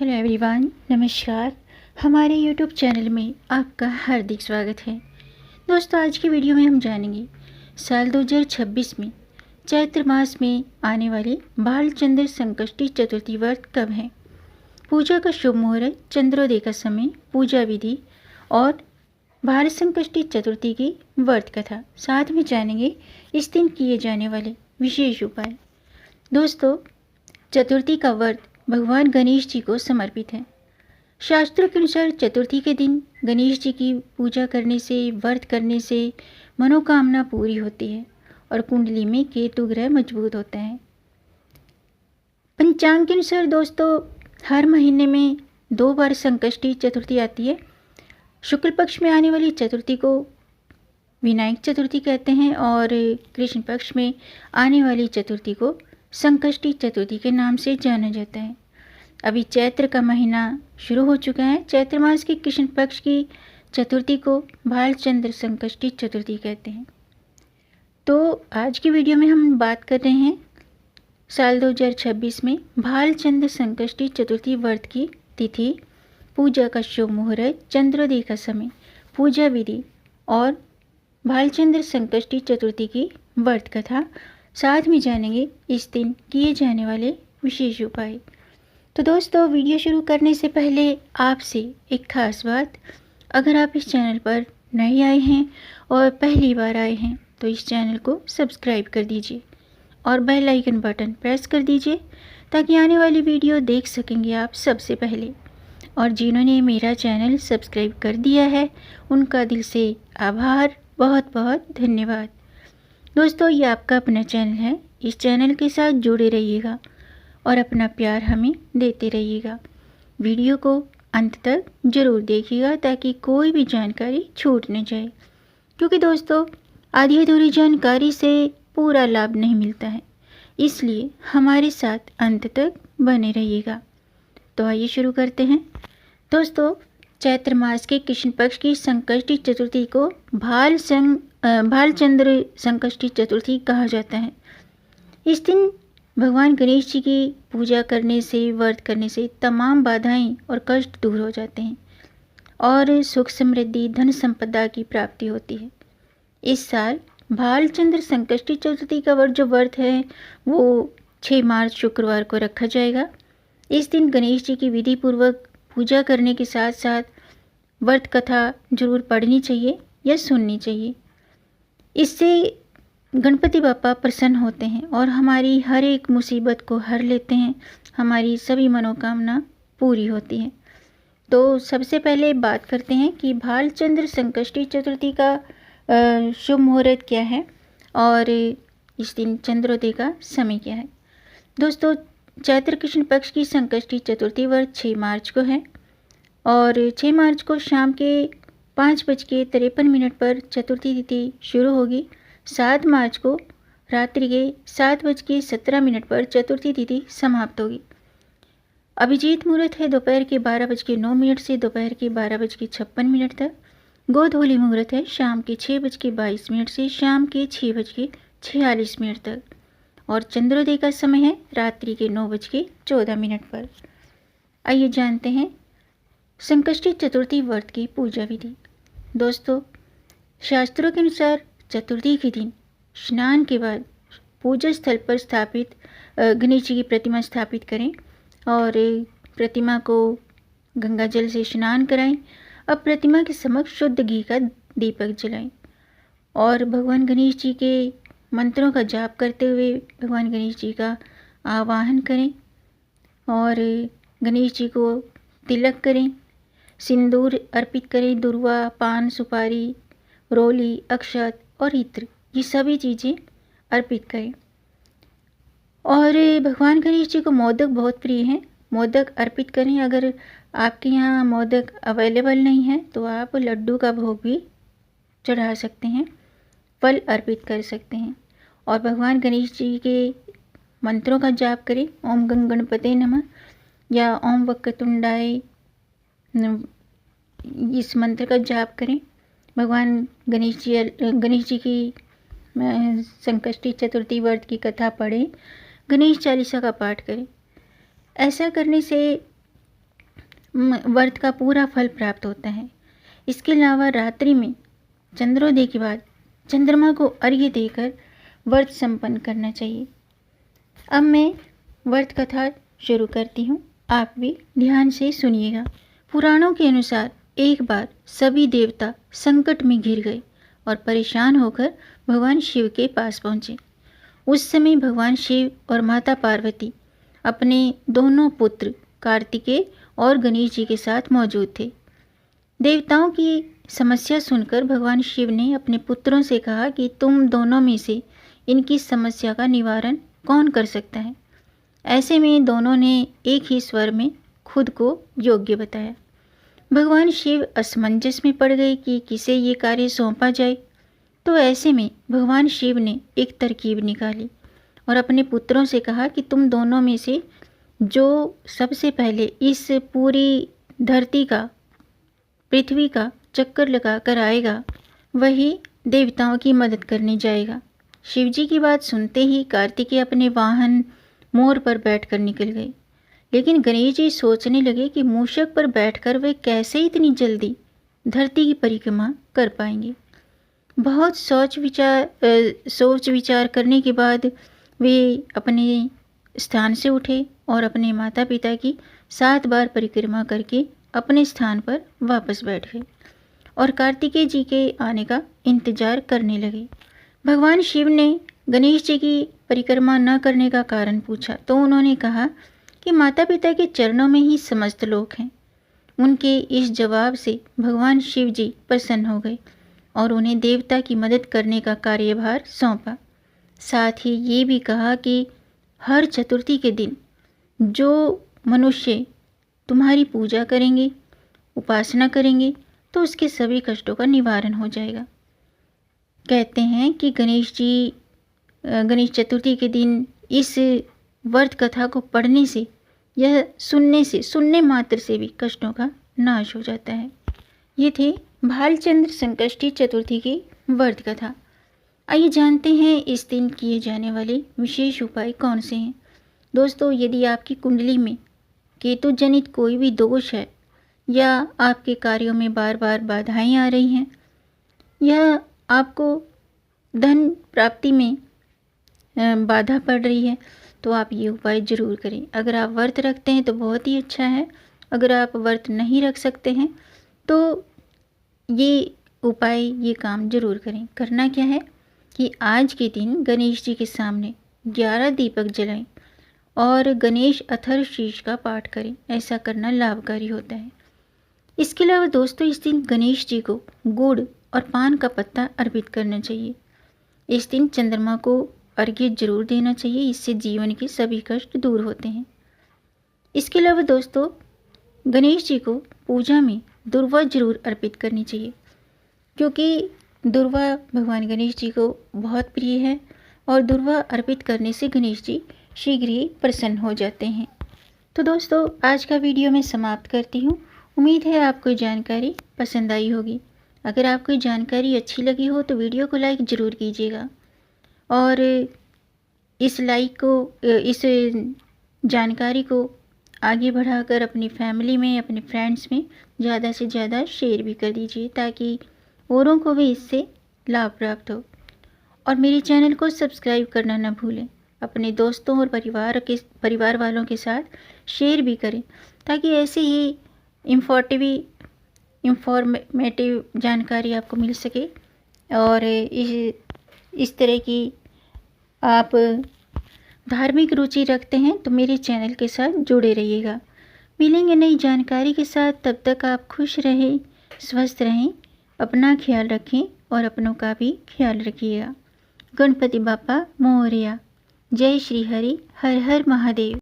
Hello everyone, नमस्कार। हमारे YouTube channel में आपका हार्दिक स्वागत है। दोस्तों, आज की वीडियो में हम जानेंगे साल 2026 में चैत्र मास में आने वाले भालचंद्र संकष्टी चतुर्थी व्रत कब है, पूजा का शुभ मुहूर्त, चंद्रोदय का समय, पूजा विधि और भाल संकष्टी चतुर्थी की व्रत कथा। साथ में जानेंगे इस दिन किए जाने वाले विशेष उपाय। दोस्तों, चतुर्थी का व्रत भगवान गणेश जी को समर्पित है। शास्त्रों के अनुसार चतुर्थी के दिन गणेश जी की पूजा करने से, व्रत करने से मनोकामना पूरी होती है और कुंडली में केतु ग्रह मजबूत होता है। पंचांग के अनुसार दोस्तों, हर महीने में 2 बार संकष्टी चतुर्थी आती है। शुक्ल पक्ष में आने वाली चतुर्थी को विनायक चतुर्थी कहते हैं और कृष्ण पक्ष में आने वाली चतुर्थी को संकष्टी चतुर्थी के नाम से जाना जाता है। अभी चैत्र का महीना शुरू हो चुका है। चैत्र मास की कृष्ण पक्ष की चतुर्थी को भालचंद्र संकष्टी चतुर्थी कहते हैं। तो आज की वीडियो में हम बात कर रहे हैं साल 2026 में भालचंद्र संकष्टी चतुर्थी व्रत की तिथि, पूजा का शुभ मुहूर्त, चंद्रोदय का समय, पूजा विधि और भालचंद्र संकष्टी चतुर्थी की व्रत कथा। साथ में जानेंगे इस दिन किए जाने वाले विशेष उपाय। तो दोस्तों, वीडियो शुरू करने से पहले आपसे एक खास बात, अगर आप इस चैनल पर नए आए हैं और पहली बार आए हैं तो इस चैनल को सब्सक्राइब कर दीजिए और बेल आइकन बटन प्रेस कर दीजिए ताकि आने वाली वीडियो देख सकेंगे आप सबसे पहले। और जिन्होंने मेरा चैनल सब्सक्राइब कर दिया है उनका दिल से आभार, बहुत बहुत धन्यवाद। दोस्तों, ये आपका अपना चैनल है, इस चैनल के साथ जुड़े रहिएगा और अपना प्यार हमें देते रहिएगा। वीडियो को अंत तक ज़रूर देखिएगा ताकि कोई भी जानकारी छूट न जाए, क्योंकि दोस्तों आधी अधूरी जानकारी से पूरा लाभ नहीं मिलता है, इसलिए हमारे साथ अंत तक बने रहिएगा। तो आइए शुरू करते हैं। दोस्तों, चैत्र मास के कृष्ण पक्ष की संकष्टी चतुर्थी को भालचंद्र संकष्टी चतुर्थी कहा जाता है। इस दिन भगवान गणेश जी की पूजा करने से, व्रत करने से तमाम बाधाएं और कष्ट दूर हो जाते हैं और सुख समृद्धि, धन संपदा की प्राप्ति होती है। इस साल भालचंद्र संकष्टी चतुर्थी का जो व्रत है वो 6 मार्च शुक्रवार को रखा जाएगा। इस दिन गणेश जी की विधि पूर्वक पूजा करने के साथ साथ व्रत कथा जरूर पढ़नी चाहिए या सुननी चाहिए। इससे गणपति बापा प्रसन्न होते हैं और हमारी हर एक मुसीबत को हर लेते हैं, हमारी सभी मनोकामना पूरी होती है। तो सबसे पहले बात करते हैं कि भालचंद्र संकष्टी चतुर्थी का शुभ मुहूर्त क्या है और इस दिन चंद्रोदय का समय क्या है। दोस्तों, चैत्र कृष्ण पक्ष की संकष्टी चतुर्थी व्रत 6 मार्च को है और 6 मार्च को शाम के 5:53 पर चतुर्थी तिथि शुरू होगी। 7 मार्च को रात्रि के 7:17 पर चतुर्थी तिथि समाप्त होगी। अभिजीत मुहूर्त है दोपहर के 12:09 से दोपहर के 12:56 तक। गोधूली मुहूर्त है शाम के 6:22 से शाम के 6:46 तक और चंद्रोदय का समय है रात्रि के 9:14 पर। आइए जानते हैं संकष्टी चतुर्थी व्रत की पूजा विधि। दोस्तों, शास्त्रों के अनुसार चतुर्थी के दिन स्नान के बाद पूजा स्थल पर स्थापित गणेश जी की प्रतिमा स्थापित करें और प्रतिमा को गंगा जल से स्नान कराएं। अब प्रतिमा के समक्ष शुद्ध घी का दीपक जलाएं और भगवान गणेश जी के मंत्रों का जाप करते हुए भगवान गणेश जी का आवाहन करें और गणेश जी को तिलक करें, सिंदूर अर्पित करें, दुर्वा, पान, सुपारी, रोली, अक्षत और इत्र, ये सभी चीज़ें अर्पित करें। और भगवान गणेश जी को मोदक बहुत प्रिय हैं, मोदक अर्पित करें। अगर आपके यहाँ मोदक अवेलेबल नहीं है तो आप लड्डू का भोग भी चढ़ा सकते हैं, फल अर्पित कर सकते हैं और भगवान गणेश जी के मंत्रों का जाप करें। ओम गं गणपते नमः या ओम वक्रतुंडाय, इस मंत्र का जाप करें। भगवान गणेश जी की संकष्टी चतुर्थी व्रत की कथा पढ़ें, गणेश चालीसा का पाठ करें। ऐसा करने से व्रत का पूरा फल प्राप्त होता है। इसके अलावा रात्रि में चंद्रोदय के बाद चंद्रमा को अर्घ्य देकर व्रत संपन्न करना चाहिए। अब मैं व्रत कथा शुरू करती हूँ, आप भी ध्यान से सुनिएगा। पुराणों के अनुसार एक बार सभी देवता संकट में घिर गए और परेशान होकर भगवान शिव के पास पहुँचे। उस समय भगवान शिव और माता पार्वती अपने दोनों पुत्र कार्तिकेय और गणेश जी के साथ मौजूद थे। देवताओं की समस्या सुनकर भगवान शिव ने अपने पुत्रों से कहा कि तुम दोनों में से इनकी समस्या का निवारण कौन कर सकता है। ऐसे में दोनों ने एक ही स्वर में खुद को योग्य बताया। भगवान शिव असमंजस में पड़ गए कि किसे ये कार्य सौंपा जाए। तो ऐसे में भगवान शिव ने एक तरकीब निकाली और अपने पुत्रों से कहा कि तुम दोनों में से जो सबसे पहले इस पूरी धरती का, पृथ्वी का चक्कर लगा कर आएगा, वही देवताओं की मदद करने जाएगा। शिवजी की बात सुनते ही कार्तिकेय अपने वाहन मोर पर बैठकर निकल गए, लेकिन गणेश जी सोचने लगे कि मूषक पर बैठकर वे कैसे इतनी जल्दी धरती की परिक्रमा कर पाएंगे। बहुत सोच विचार करने के बाद वे अपने स्थान से उठे और अपने माता पिता की 7 बार परिक्रमा करके अपने स्थान पर वापस बैठ गए और कार्तिकेय जी के आने का इंतजार करने लगे। भगवान शिव ने गणेश जी की परिक्रमा न करने का कारण पूछा तो उन्होंने कहा कि माता पिता के चरणों में ही समस्त लोक हैं। उनके इस जवाब से भगवान शिव जी प्रसन्न हो गए और उन्हें देवता की मदद करने का कार्यभार सौंपा। साथ ही ये भी कहा कि हर चतुर्थी के दिन जो मनुष्य तुम्हारी पूजा करेंगे, उपासना करेंगे, तो उसके सभी कष्टों का निवारण हो जाएगा। कहते हैं कि गणेश चतुर्थी के दिन इस व्रत कथा को पढ़ने से या सुनने मात्र से भी कष्टों का नाश हो जाता है। ये थे भालचंद्र संकष्टी चतुर्थी की व्रत कथा। आइए जानते हैं इस दिन किए जाने वाले विशेष उपाय कौन से हैं। दोस्तों, यदि आपकी कुंडली में केतु जनित कोई भी दोष है या आपके कार्यों में बार बार बाधाएं आ रही हैं या आपको धन प्राप्ति में बाधा पड़ रही है, तो आप ये उपाय ज़रूर करें। अगर आप व्रत रखते हैं तो बहुत ही अच्छा है। अगर आप व्रत नहीं रख सकते हैं तो ये उपाय, ये काम ज़रूर करें। करना क्या है कि आज के दिन गणेश जी के सामने 11 दीपक जलाएं और गणेश अथर्वशीर्ष का पाठ करें। ऐसा करना लाभकारी होता है। इसके अलावा दोस्तों, इस दिन गणेश जी को गुड़ और पान का पत्ता अर्पित करना चाहिए। इस दिन चंद्रमा को अर्घ्य जरूर देना चाहिए, इससे जीवन के सभी कष्ट दूर होते हैं। इसके अलावा दोस्तों, गणेश जी को पूजा में दुर्वा जरूर अर्पित करनी चाहिए, क्योंकि दुर्वा भगवान गणेश जी को बहुत प्रिय है और दुर्वा अर्पित करने से गणेश जी शीघ्र ही प्रसन्न हो जाते हैं। तो दोस्तों, आज का वीडियो मैं समाप्त करती हूँ। उम्मीद है आपको जानकारी पसंद आई होगी। अगर आपको जानकारी अच्छी लगी हो तो वीडियो को लाइक ज़रूर कीजिएगा और इस जानकारी को आगे बढ़ाकर अपनी फैमिली में, अपने फ्रेंड्स में ज़्यादा से ज़्यादा शेयर भी कर दीजिए, ताकि औरों को भी इससे लाभ प्राप्त हो। और मेरे चैनल को सब्सक्राइब करना ना भूलें। अपने दोस्तों और परिवार वालों के साथ शेयर भी करें, ताकि ऐसे ही इंफॉर्मेटिव जानकारी आपको मिल सके। और इस तरह की आप धार्मिक रुचि रखते हैं तो मेरे चैनल के साथ जुड़े रहिएगा। मिलेंगे नई जानकारी के साथ, तब तक आप खुश रहें, स्वस्थ रहें, अपना ख्याल रखें और अपनों का भी ख्याल रखिएगा। गणपति बाप्पा मोरया। जय श्री हरि। हर हर महादेव।